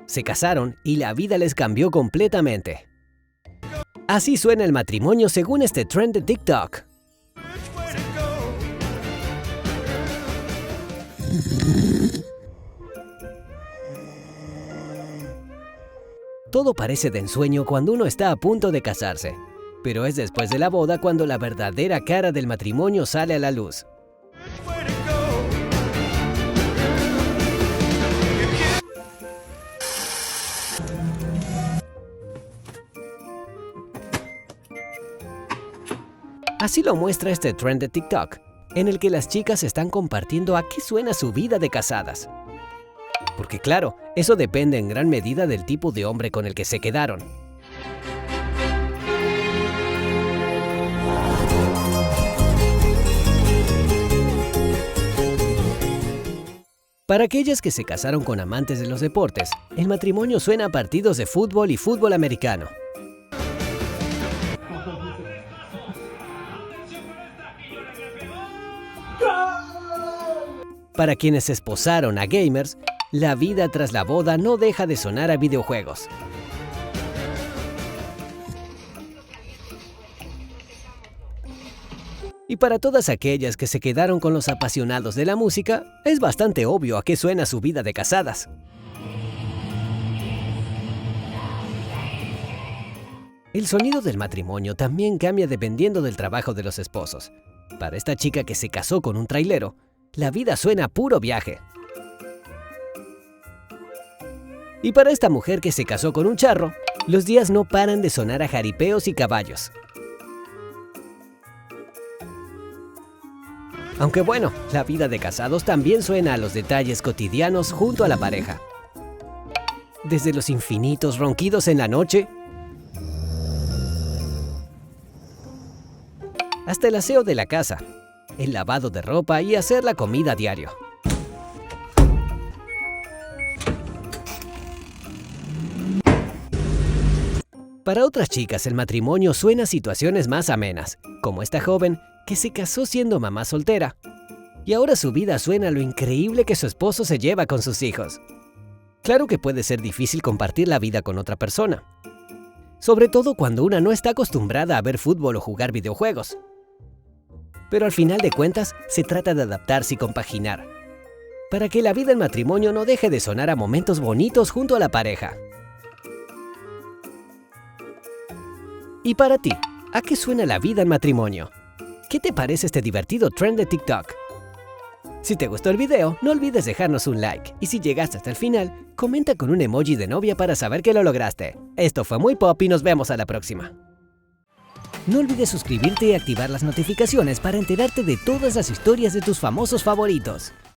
se casaron y la vida les cambió completamente. Así suena el matrimonio según este trend de TikTok. Todo parece de ensueño cuando uno está a punto de casarse, pero es después de la boda cuando la verdadera cara del matrimonio sale a la luz. Así lo muestra este trend de TikTok, en el que las chicas están compartiendo a qué suena su vida de casadas. Porque claro, eso depende en gran medida del tipo de hombre con el que se quedaron. Para aquellas que se casaron con amantes de los deportes, el matrimonio suena a partidos de fútbol y fútbol americano. Para quienes se esposaron a gamers, la vida tras la boda no deja de sonar a videojuegos. Y para todas aquellas que se quedaron con los apasionados de la música, es bastante obvio a qué suena su vida de casadas. El sonido del matrimonio también cambia dependiendo del trabajo de los esposos. Para esta chica que se casó con un trailero, la vida suena a puro viaje. Y para esta mujer que se casó con un charro, los días no paran de sonar a jaripeos y caballos. Aunque bueno, la vida de casados también suena a los detalles cotidianos junto a la pareja. Desde los infinitos ronquidos en la noche, hasta el aseo de la casa, el lavado de ropa y hacer la comida a diario. Para otras chicas, el matrimonio suena a situaciones más amenas, como esta joven que se casó siendo mamá soltera, y ahora su vida suena a lo increíble que su esposo se lleva con sus hijos. Claro que puede ser difícil compartir la vida con otra persona, sobre todo cuando una no está acostumbrada a ver fútbol o jugar videojuegos. Pero al final de cuentas, se trata de adaptarse y compaginar, para que la vida en matrimonio no deje de sonar a momentos bonitos junto a la pareja. Y para ti, ¿a qué suena la vida en matrimonio? ¿Qué te parece este divertido trend de TikTok? Si te gustó el video, no olvides dejarnos un like, y si llegaste hasta el final, comenta con un emoji de novia para saber que lo lograste. Esto fue Muy Pop y nos vemos a la próxima. No olvides suscribirte y activar las notificaciones para enterarte de todas las historias de tus famosos favoritos.